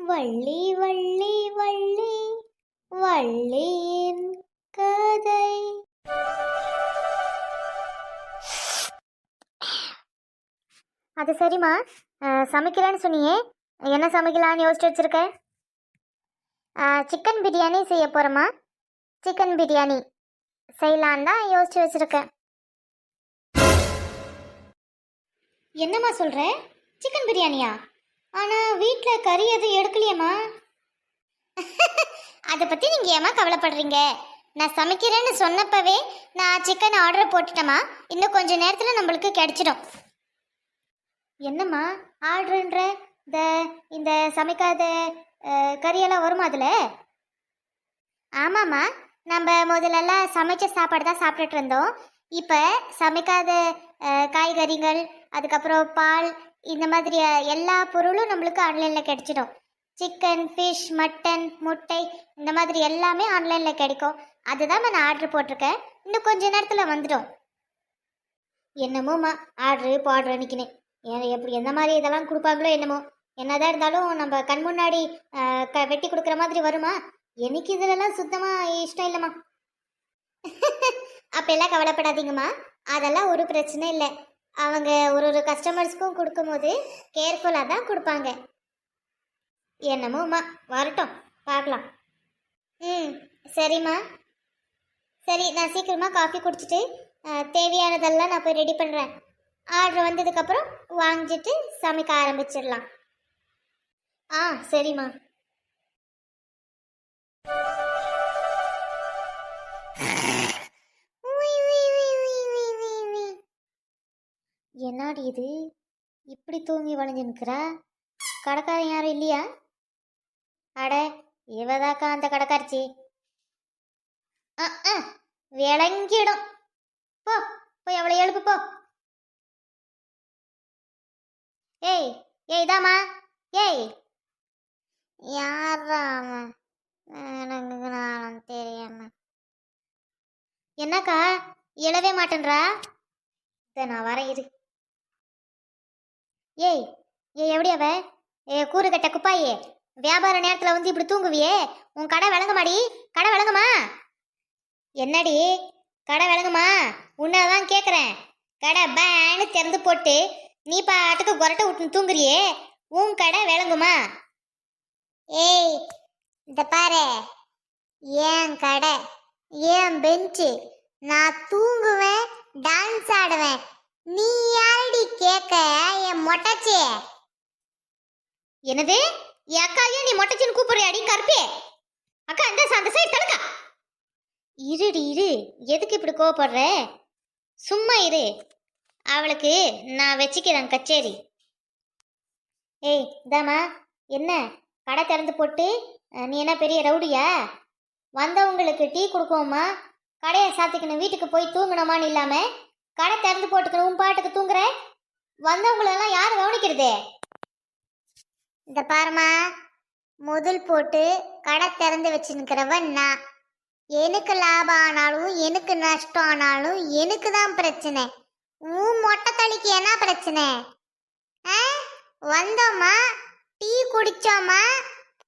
வள்ளி வள்ளி வள்ளி வள்ளியின் கதை. அது சரிம்மா, சமைக்கிறேன்னு சொன்னியே, என்ன சமைக்கலான்னு யோசிச்சு வச்சிருக்க? சிக்கன் பிரியாணி செய்ய போகிறேம்மா. சிக்கன் பிரியாணி செய்யலான்னு தான் யோசிச்சு வச்சிருக்கேன். என்னம்மா சொல்கிற? சிக்கன் பிரியாணியா? ஆனால் வீட்டில் கறி எதுவும் எடுக்கலையம்மா. அதை பற்றி நீங்கள் ஏமா கவலைப்படுறீங்க? நான் சமைக்கிறேன்னு சொன்னப்பவே நான் சிக்கன் ஆர்டர் போட்டுட்டேம்மா. இன்னும் கொஞ்சம் நேரத்தில் நம்மளுக்கு கிடைச்சிடும். என்னம்மா ஆர்டருன்ற? இந்த சமைக்காத கறியெல்லாம் வருமா அதில்? ஆமாம்மா, நம்ம முதல்லலாம் சமைச்ச சாப்பாடு தான் சாப்பிட்டுட்டு இருந்தோம். இப்போ சமைக்காத காய்கறிகள், அதுக்கப்புறம் பால், இந்த மாதிரி எல்லா பொருளும் நம்மளுக்கு ஆன்லைனில் கிடைச்சிடும். சிக்கன், ஃபிஷ், மட்டன், முட்டை, இந்த மாதிரி எல்லாமே ஆன்லைனில் கிடைக்கும். அதுதான் நான் ஆர்டர் போட்டிருக்கேன். இன்னும் கொஞ்ச நேரத்தில் வந்துடும். என்னமோம்மா ஆர்டரு பாடுற நிற்கினேன். எப்படி எந்த மாதிரி இதெல்லாம் கொடுப்பாங்களோ என்னமோ. என்னதான் இருந்தாலும் நம்ம கண் முன்னாடி வெட்டி கொடுக்குற மாதிரி வருமா? எனக்கு இதிலெல்லாம் சுத்தமாக இஷ்டம் இல்லைம்மா. அப்பெல்லாம் கவலைப்படாதீங்கம்மா, அதெல்லாம் ஒரு பிரச்சனை இல்லை. அவங்க ஒரு கஸ்டமர்ஸ்க்கும் கொடுக்கும்போது கேர்ஃபுல்லாக தான் கொடுப்பாங்க. என்னமோம்மா, வரட்டும் பார்க்கலாம். சரிம்மா. சரி, நான் சீக்கிரமாக காஃபி குடிச்சிட்டு தேவையானதெல்லாம் நான் போய் ரெடி பண்ணுறேன். ஆர்டர் வந்ததுக்கப்புறம் வாங்கிட்டு சமைக்க ஆரம்பிச்சிடலாம். சரிம்மா. என்னாடி இது இப்படி தூங்கி வளைஞ்சு நிற்கிறா? கடைக்காரன் யாரும் இல்லையா? அட, இவதாக்கா அந்த கடைக்காரிச்சி. விளங்கிடும். போ போய் அவளை எழுப்பு போ. ஏய் இதாம்மா. ஏய், யாரா அவன்? எனக்கு நான் தெரியாம. என்னக்கா எழவே மாட்டேன்றா? நான் வரேன் இரு. ஏய் எப்படி அவ? கூறு கட்ட குப்பாயே, வியாபார நேரத்தில் வந்து இப்படி தூங்குவியே? உன் கடை விளங்குமாடி? கடை விளங்குமா? என்னடி கடை விளங்குமா? உன்னதான் கேட்குறேன். கடை பேன்னு திறந்து போட்டு நீ பாட்டுக்கு கொரட்டை விட்டு தூங்குறியே, உன் கடை விளங்குமா? ஏய், இந்த பாரு, ஏன் கடை, ஏன் பெஞ்சு, நான் தூங்குவேன், டான்ஸ் ஆடுவேன். நீ யாரடி கேட்க என் மொட்டச்சி? என்னது? என் அக்காவையும் நீ மொட்டச்சின்னு கூப்பிடுறியாடி கருப்பே? அக்கா அந்த சைடு தடுக்கா. இருடி இரு, எதுக்கு இப்படி கோவப்படுற? சும்மா இரு, அவளுக்கு நான் வச்சுக்கிறேன் கச்சேரி. ஏய் இதாம்மா, என்ன கடை திறந்து போட்டு நீ என்ன பெரிய ரவுடியா? வந்தவங்களுக்கு டீ கொடுக்கோம்மா, கடையை சாத்திக்கணும், வீட்டுக்கு போய் தூங்கணுமான்னு இல்லாமல் கடை திறந்து போட்டுக்கணும், உன் பாட்டுக்கு தூங்குற. வந்தவங்களெல்லாம் யார் கவனிக்கிறது? இந்த பாருமா, முதல் போட்டு கடை திறந்து வச்சுருக்கிறவன் நான். எனக்கு லாபம் ஆனாலும் எனக்கு நஷ்டம் ஆனாலும் எனக்கு தான் பிரச்சனை. உன் மொட்டை தளிக்கு என்ன பிரச்சனை? வந்தோமா, டீ குடிச்சோமா,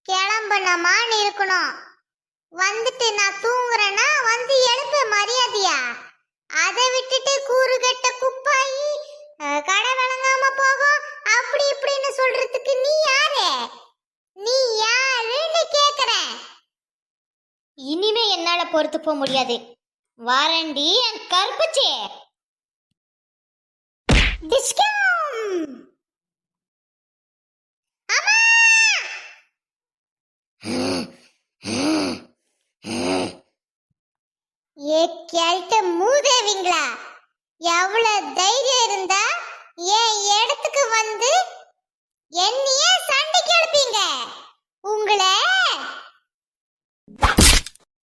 கிளம்பணுமான்னு இருக்கணும். வந்துட்டு நான் தூங்குறேன்னா வந்து எழுப்ப மரியாதையா? அதை விட்டுட்டு கூறு கட்ட குப்பாயி கடை விளங்காம போகும் அப்படி இப்படின்னு சொல்றதுக்கு நீ யாரு? நீ யாருன்னு கேக்குறேன். இனிமே என்னால பொறுத்து போக முடியாது. வாரண்டி என் கருப்புச்சி. ஏ கேட்ட மூதேவிங்களா, எவ்வளவு தைரியம் இருந்தா என் இடத்துக்கு வந்து என்னையே சண்டைக்கு எழுப்பீங்க? உங்களை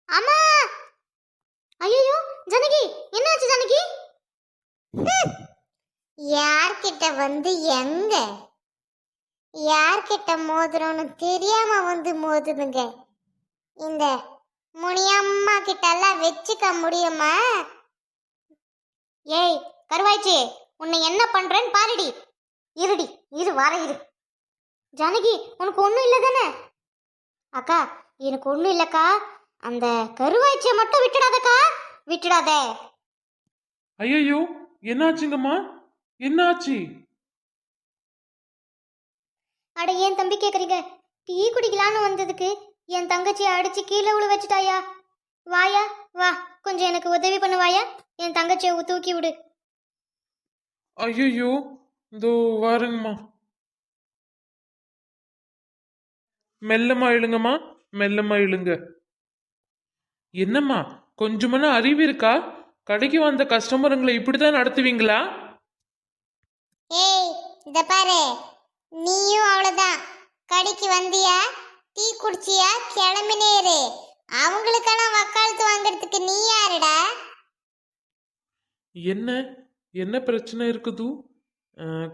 அம்மா. ஐயோ ஜனகி, என்னாச்சு ஜனகி? யார்கிட்ட வந்து எங்க யார்கிட்ட மோதுறோன்னு தெரியாம வந்து மோதுதுங்க. இந்த முனியம்மா கிட்ட எல்லாம் வச்சுக்க முடியுமா? ஏய் கருவாய்ச்சி, உன்னை என்ன பண்றேன்னு பாருடி. இருடி இரு, வர இரு. ஜானகி உனக்கு ஒன்றும் இல்லை தானே? அக்கா எனக்கு ஒன்றும் இல்லைக்கா. அந்த கருவாய்ச்சியை மட்டும் விட்டுடாதக்கா, விட்டுடாத. ஐயோ, என்னாச்சுங்கம்மா? என்னாச்சு? அட ஏன் தம்பி கேட்குறீங்க? டீ குடிக்கலான்னு வந்ததுக்கு என் தங்கச்சியை அடிச்சு கீழே விழ வச்சுட்டாயா. வாயா வா, கொஞ்சம் எனக்கு உதவி பண்ணு வாயா, என் தங்கச்சியை தூக்கி விடு. ஐயோ, இதோ வாருங்கம்மா. மெல்லமா இழுங்கம்மா, மெல்லமா இழுங்க. என்னம்மா, கொஞ்சமான அறிவு இருக்கா? கடைக்கு வந்த கஸ்டமருங்களை இப்படிதான் நடத்துவீங்களா? ஏய் இத பாரு, நீயும் அவ்வளவுதான். கடைக்கு வந்தியா, டீ குடிச்சியா, கிளம்பினேரு. அவங்களுக்கெல்லாம் வக்காலத்து வாங்குறதுக்கு நீ யாருடா? என்ன என்ன பிரச்சனை இருக்குது?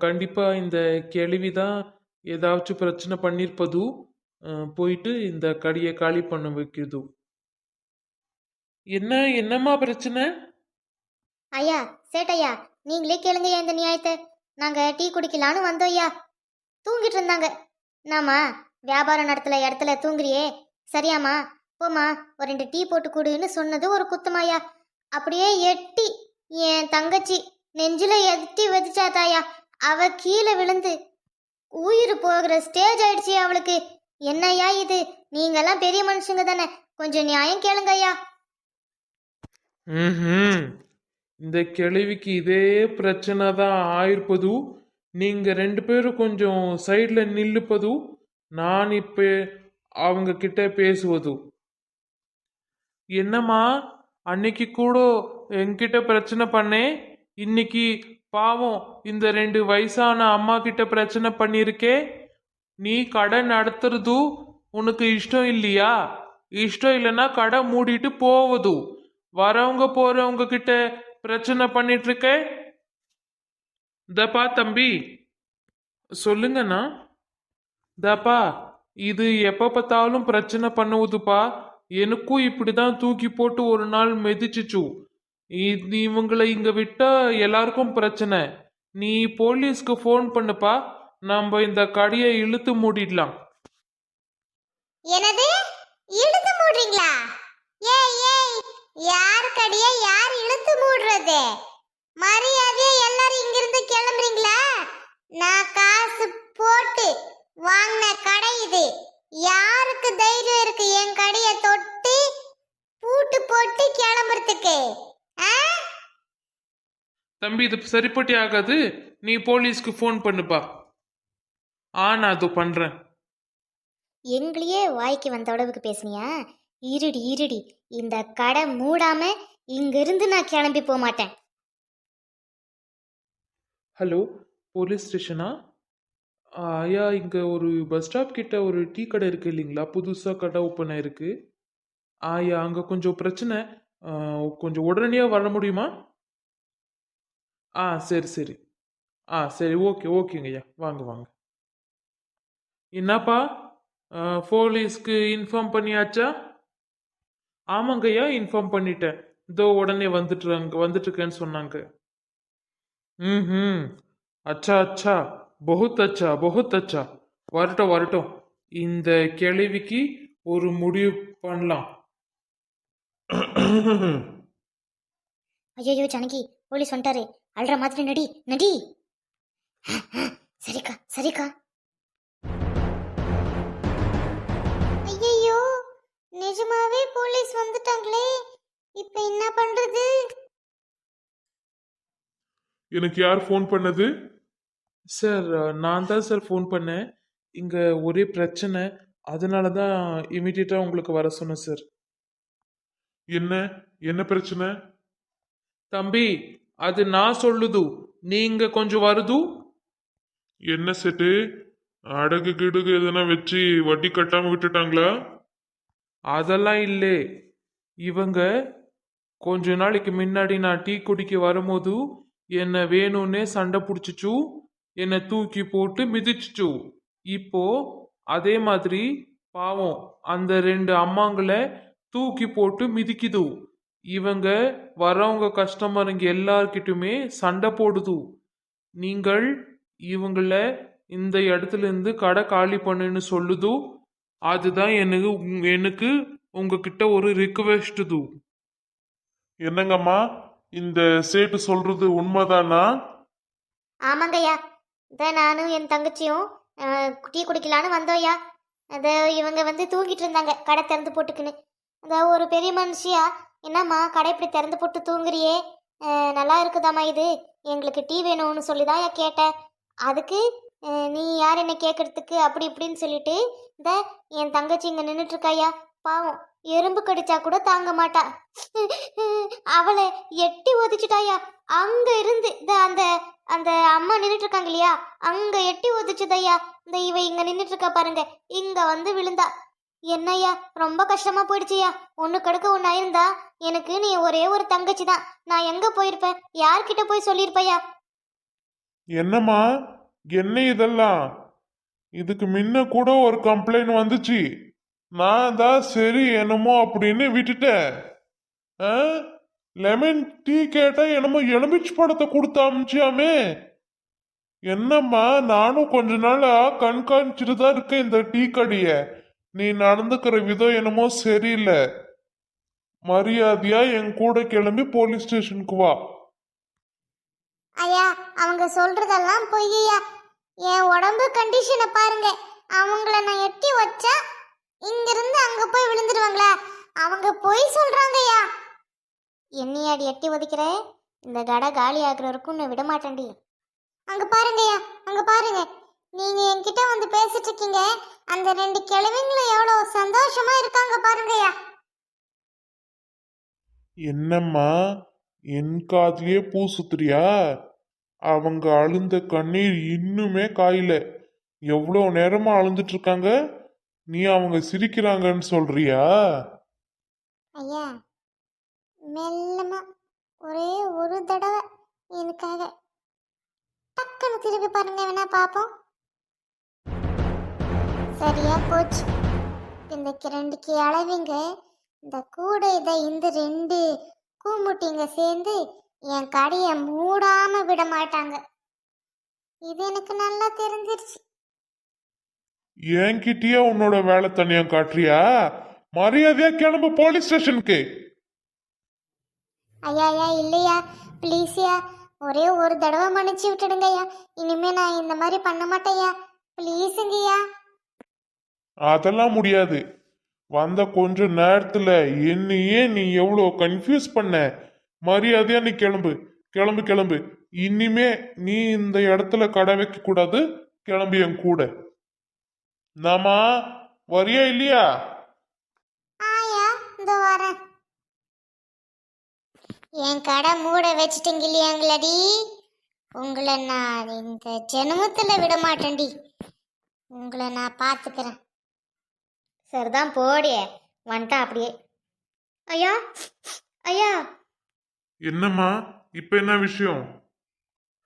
கண்டிப்பா இந்த கேள்விதான் ஏதாச்சும் பிரச்சனை பண்ணிருப்பது. போயிட்டு இந்த கடையை காலி பண்ண வைக்குது. என்னம்மா பிரச்சனை? ஐயா சேட்டையா, நீங்களே கேளுங்க இந்த நியாயத்தை. நாங்க டீ குடிக்கலான்னு வந்தோம் ஐயா. தூங்கிட்டு இருந்தாங்க. நாமா வியாபாரம் நடத்தல இடத்துல தூங்குறியே, சரியாமா போமா ஒரு 2 டீ போட்டு கொடுன்னு சொன்னது ஒரு குத்தமாயா. அப்படியே எட்டி என் தங்கச்சி நெஞ்சில எட்டி வதிச்சாத்தாயா. அவ கீழே விழுந்து உயிர் போகிற ஸ்டேஜ் ஆயிடுச்சு அவளுக்கு. என்னையா இது? நீங்கெல்லாம் பெரிய மனுஷங்க தானே, கொஞ்சம் நியாயம் கேளுங்க ஐயா. இந்த கேள்விக்கு இதே பிரச்சனை தான் ஆயிருப்பது. நீங்க 2 பேரும் கொஞ்சம் சைட்ல நில்லுப்பது. நான் இப்ப அவங்க கிட்ட பேசுவது. என்னம்மா, அன்னைக்கு கூட என்கிட்ட பிரச்சனை பண்ணேன், இன்னைக்கு பாவம் இந்த 2 வயசான அம்மா கிட்ட பிரச்சனை பண்ணிருக்கே. நீ கடை நடத்துறது உனக்கு இஷ்டம் இல்லையா? இஷ்டம் இல்லைன்னா கடை மூடிட்டு போவது. வரவங்க போறவங்க கிட்ட பிரச்சனை பண்ணிட்டு இருக்க. தப்பா தம்பி, சொல்லுங்கண்ணா. தப்பா, இது எப்ப பார்த்தாலும் பிரச்சனை பண்ணுவதுப்பா. எனக்கும் இப்படிதான் தூக்கி போட்டு ஒரு நாள் மெதிச்சுச்சு. இவங்களை இங்க விட்டா எல்லாருக்கும் பிரச்சனை. நீ போலீஸ்க்கு ஃபோன் பண்ணுப்பா, நம்ம இந்த கடையை இழுத்து மூடிடலாம். என்னது இழுத்து மூடுறீங்களா? ஏய் ஏய், யார் கடையை யார் இழுத்து மூடுறது? மரியாதையா எல்லாரும் இங்கிருந்து கிளம்புறீங்களா? நான் காசு போட்டு வாங்கின கடை இது. யாருக்கு தைரியம் இருக்கு என் கடையை தொட்டு பூட்டு போட்டு கிளம்புறதுக்கு? தம்பி, இது சரிப்பட்டி ஆகாது. நீ போலீஸ்க்கு ஃபோன் பண்ணுப்பா. நான் அது பண்றேன். எங்களையே வாய்க்கு வந்த அளவுக்கு பேசுனியா? இருடி இருடி, இந்த கடை மூடாம இங்கிருந்து நான் கிளம்பி போக மாட்டேன். ஹலோ, போலீஸ் ஸ்டேஷனா? ஐயா, இங்க ஒரு பஸ் ஸ்டாப் கிட்ட ஒரு டீ கடை இருக்கு இல்லைங்களா? புதுசா கடை ஓப்பன் ஆயிருக்கு. ஐயா, அங்க கொஞ்சம் பிரச்சனை. கொஞ்சம் உடனடியா வர முடியுமா? சரி சரி. சரி, ஓகேங்க ஐயா, வாங்க வாங்க. என்னப்பா, போலீஸ்க்கு இன்ஃபார்ம் பண்ணியாச்சா? ஆமாங்க ஐயா, இன்ஃபார்ம் பண்ணிட்டேன். இதோ உடனே வந்துட்டு இருக்கேன்னு சொன்னாங்க. ம், அச்சா அச்சா, बहुत अच्छा. வரட்டும் வரட்டும், இந்த கேள்விக்கு ஒரு முடிவு பண்ணலாம். ஐயோ ஜானகி, போலீஸ் வந்துட்டாரு. அல்ற மாதிரி நடி நடி. சரிக்கா சரிக்கா. ஐயோ, நிஜமாவே போலீஸ் வந்துட்டாங்களே, இப்ப என்ன பண்றது? எனக்கு யார் ஃபோன் பண்ணது? சார், நான் தான் சார் ஃபோன் பண்ணேன். இங்கே ஒரே பிரச்சனை, அதனால தான் இமீடியட்டாக உங்களுக்கு வர சொன்னேன் சார். என்ன என்ன பிரச்சனை? தம்பி, அது நான் சொல்லுது, நீங்க கொஞ்சம் வருது. என்ன செட்டு, அடகு கிடுகு எதனா வச்சு வட்டி கட்டாம விட்டுட்டாங்களா? அதெல்லாம் இல்லை. இவங்க கொஞ்ச நாளைக்கு முன்னாடி நான் டீ குடிக்க வரும்போது என்ன வேணும்னே சண்டை பிடிச்சிச்சு, என்னை தூக்கி போட்டு மிதிச்சுச்சு. இப்போ அதே மாதிரி பாவம் அந்த 2 அம்மாங்களை தூக்கி போட்டு மிதிக்குது. இவங்க வரவங்க கஸ்டமருங்க எல்லார்கிட்டுமே சண்டை போடுது. நீங்கள் இவங்கள இந்த இடத்துல இருந்து கடை காலி பண்ணுன்னு சொல்லுதோ அதுதான் எனக்கு உங்ககிட்ட ஒரு ரிக்வெஸ்ட் தூ. என்னங்கம்மா இந்த சேட்டு சொல்றது உண்மைதானா? ஆமாங்கய்யா, இதான் நானும் என் தங்கச்சியும் டீ குடிக்கலான்னு வந்தோய்யா. அதை இவங்க வந்து தூங்கிட்டு இருந்தாங்க கடை திறந்து போட்டுக்குன்னு. அதான் ஒரு பெரிய மனுஷியா, என்னம்மா கடை இப்படி திறந்து போட்டு தூங்குறியே, நல்லா இருக்குதாம்மா இது, எங்களுக்கு டீ வேணும்னு சொல்லி தான் கேட்டேன். அதுக்கு நீ யார் என்ன கேட்கறதுக்கு அப்படி இப்படின்னு சொல்லிட்டு இந்த என் தங்கச்சி இங்கே நின்றுட்டு இருக்காயா. பாவம், எறும்பு கடிச்சா கூட தாங்க மாட்டா. அவளை எட்டி ஒதிச்சுட்டாயா. அங்க இருந்து அந்த அந்த அம்மா நின்றுட்டு இருக்காங்க இல்லையா, அங்க எட்டி ஒதிச்சுதையா. இந்த இவ இங்க நின்றுட்டு இருக்கா பாருங்க, இங்க வந்து விழுந்தா. என்னய்யா, ரொம்ப கஷ்டமா போயிடுச்சியா. ஒண்ணு கடுக்க ஒண்ணு ஆயிருந்தா எனக்கு நீ ஒரே ஒரு தங்கச்சி தான், நான் எங்க போயிருப்பேன், யார்கிட்ட போய் சொல்லியிருப்பையா. என்னம்மா என்ன இதெல்லாம்? இதுக்கு முன்ன கூட ஒரு கம்ப்ளைண்ட் வந்துச்சு. நான் தான் சரி என்னமோ அப்படின்னு விட்டுட்டேன். ஆ? லெமன் டீ கேட்டா என்னமோ எலுமிச்சு பழத்தை கொடுத்து அமிச்சியாமே. என்னம்மா நானும் கொஞ்ச நாளா கண்காணிச்சுட்டு தான் இருக்கேன் இந்த டீ கடைய. நீ நடந்துக்கிற விதம் என்னமோ சரியில்லை. மரியாதையா என் கூட கிளம்பி போலீஸ் ஸ்டேஷனுக்கு வா. ஐயா, அவங்க சொல்றதெல்லாம் பொய்யா. என் உடம்பு கண்டிஷனை பாருங்க. அவங்கள நான் எட்டி வச்சா இங்கிருந்து அங்க போய் விழுந்துடுவாங்களா? அவங்க பொய் சொல்றாங்கய்யா. என்னையாடி எட்டி ஒதிக்கிற? இந்த கடை காலி ஆகுற வரைக்கும் நான் விட மாட்டேன்டி. அங்க பாருங்கய்யா, அங்க பாருங்க, நீங்க என்கிட்ட வந்து பேசிட்டு இருக்கீங்க, அந்த 2 கிழவிங்களும் எவ்வளவு சந்தோஷமா இருக்காங்க பாருங்கய்யா. என்னம்மா என் காதுலயே பூ சுத்துறியா? அவங்க அழுந்த கண்ணீர் இன்னுமே காயல. எவ்வளோ நேரமா அழுந்துட்டு இருக்காங்க. நீ அவங்க சிரிக்கிறாங்கன்னு சொல்றியா? ஐயா, மெல்லமா ஒரே ஒரு தடவை எனக்காக டக்குன்னு திருப்பி பாருங்க, வேணா பாப்போம். சரியா போச்சு. இந்த 2 கிழவிங்க இந்த கூட இந்த 2 கூமுட்டிங்க சேர்ந்து என் கடையை மூடாம விட மாட்டாங்க. இது எனக்கு நல்லா தெரிஞ்சிருச்சு. என்கிட்டயே உன்னோட வேலை தனியா காட்டுறியா? மரியாதையா கிளம்பு போலீஸ் ஸ்டேஷனுக்கு. ஐயா ஐயா, இல்லையா, ப்ளீஸ்யா, ஒரே ஒரு தடவை மன்னிச்சு விட்டுடுங்கய்யா. இனிமே நான் இந்த மாதிரி பண்ண மாட்டேயா, ப்ளீஸுங்கய்யா. அதெல்லாம் முடியாது. வந்த கொஞ்ச நேரத்துல என்னையே நீ எவ்வளோ கன்ஃபியூஸ் பண்ண. மரியாதையா நீ கிளம்பு கிளம்பு கிளம்பு. இனிமே நீ இந்த இடத்துல கடை வைக்க கூடாது. கிளம்பு என் கூட. நாமா வரியா இல்லையா? ஆயா, இந்த வரேன். என் கடை மூட வச்சிட்டீங்க இல்லையாங்களடி, உங்களை நான் இந்த ஜென்மத்துல விட மாட்டேன்டி. உங்களை நான் பார்த்துக்கிறேன். சரிதான் போடிய வந்துட்டா அப்படியே. ஐயா ஐயா. என்னம்மா இப்ப என்ன விஷயம்?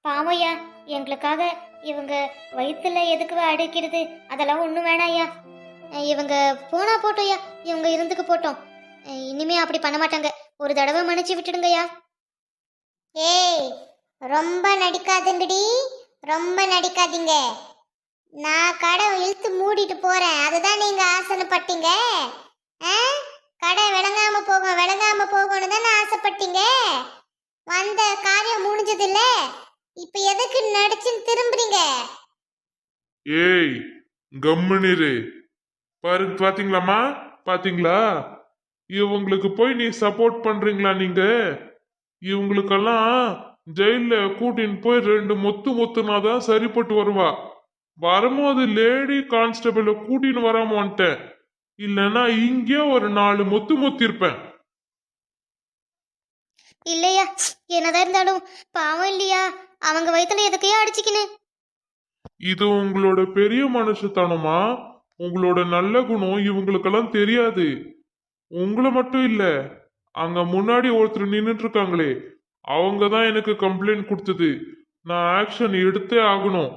பாமையா, எங்களுக்காக இவங்க வயிற்றுல எதுக்கு அடிக்கிறது, அதெல்லாம் ஒன்றும் வேணாம் ஐயா. இவங்க போனா போட்டோம் ஐயா, இவங்க இருந்துக்கு போட்டோம். இனிமே அப்படி பண்ண மாட்டாங்க. ஒரு தடவை மன்னிச்சு விட்டுடுங்கய்யா. ஏய், ரொம்ப நடிக்காதுங்கடி, ரொம்ப நடிக்காதீங்க. நான் கடை இழுத்து மூடிட்டு போறேன், அதுதான் நீங்க ஆசைப்பட்டீங்க. கடை விளங்காம போகும் விளங்காம போகும்னு தானே ஆசைப்பட்டீங்க. வந்த காரியம் முடிஞ்சது இல்ல, இப்ப எதுக்கு நடிச்சுன்னு திரும்புறீங்க? ஏய் கம்முனிரு. பாத்தீங்களாமா, பாத்தீங்களா? இவங்களுக்கு போய் நீ சப்போர்ட் பண்றீங்களா நீங்க? இவங்களுக்கெல்லாம் ஜெயில கூட்டின்னு போய் 2 மொத்துனாதான் சரிப்பட்டு வருவா. வரும்போது லேடி கான்ஸ்டபிள கூட்டின்னு வராம வந்துட்டேன். இல்லைன்னா இங்கே ஒரு 4 மொத்திருப்பேன். இல்லையா, என்னதான் இருந்தாலும் பாவம் இல்லையா, அவங்க வயித்துல எதுக்கையா அடிச்சுக்கின்னு. இது உங்களோட பெரிய மனுஷத்தனமா? உங்களோட நல்ல குணம் இவங்களுக்கெல்லாம் தெரியாது. உங்களை மட்டும் இல்ல, அங்க முன்னாடி ஒருத்தர் நின்றுட்டு இருக்காங்களே, அவங்க தான் எனக்கு கம்ப்ளைண்ட் கொடுத்தது. நான் ஆக்ஷன் எடுத்தே ஆகணும்.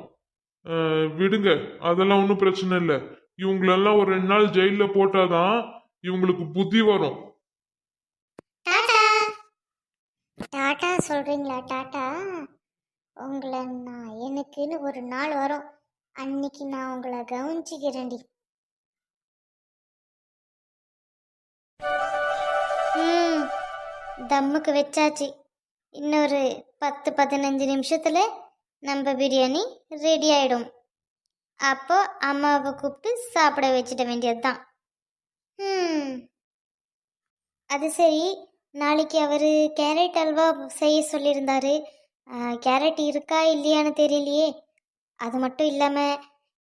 விடுங்க, அதெல்லாம் ஒன்றும் பிரச்சனை இல்லை. இவங்களெல்லாம் ஒரு 2 நாள் ஜெயில போட்டாதான் இவங்களுக்கு புத்தி வரும். டாட்டா சொல்றீங்களா? டாட்டா. உங்களை நான் எனக்குன்னு ஒரு நாள் வரும், அன்னைக்கு நான் உங்களை கவனிச்சுக்கிறேன்டி. ம் தம்முக்கு வச்சாச்சு. இன்னொரு 10-15 நிமிஷத்தில் நம்ம பிரியாணி ரெடி ஆகிடும். அப்போ அம்மாவை கூப்பிட்டு சாப்பிட வச்சிட வேண்டியது தான். அது சரி, நாளைக்கு அவர் கேரட் அல்வா செய்ய சொல்லியிருந்தாரு. கேரட் இருக்கா இல்லையான்னு தெரியலையே. அது மட்டும் இல்லாமல்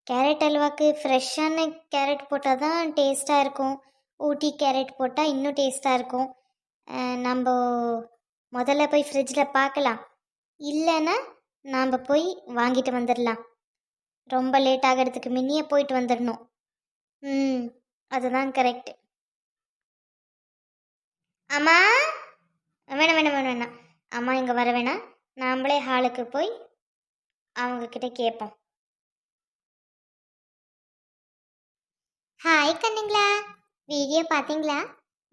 கேரட் அல்வாக்கு ஃப்ரெஷ்ஷான கேரட் போட்டால் தான் டேஸ்ட்டாக இருக்கும். ஊட்டி கேரட் போட்டால் இன்னும் டேஸ்ட்டாக இருக்கும். நம்ம முதல்ல போய் ஃப்ரிட்ஜில் பார்க்கலாம். இல்லைன்னா நாம் போய் வாங்கிட்டு வந்துடலாம். ரொம்ப லேட் ஆகிறதுக்கு முன்னையே போயிட்டு வந்துடணும். அதுதான் கரெக்ட். அம்மா, வேணாம் வேணாம் வேணாம் வேணாம். அம்மா இங்கே வர வேணாம். நாம்ளே ஹாலுக்கு போய் அவங்கக்கிட்ட கேட்போம். ஹாய் கண்ணுங்களா, வீடியோ பார்த்தீங்களா?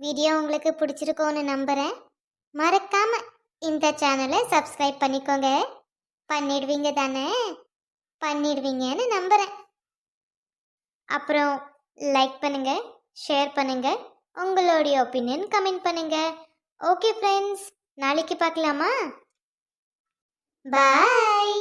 வீடியோ உங்களுக்கு பிடிச்சிருக்கோன்னு நம்புகிறேன். மறக்காம இந்த சேனலை சப்ஸ்கிரைப் பண்ணிக்கோங்க. பண்ணிடுவீங்க தானே? பண்ணிடுவீங்கன்னு நம்புகிறேன். அப்புறம் லைக் பண்ணுங்க, ஷேர் பண்ணுங்க, உங்களுடைய ஒப்பீனியன் கமெண்ட் பண்ணுங்க. ஓகே ஃப்ரெண்ட்ஸ், நாளைக்கு பார்க்கலாமா? பாய்.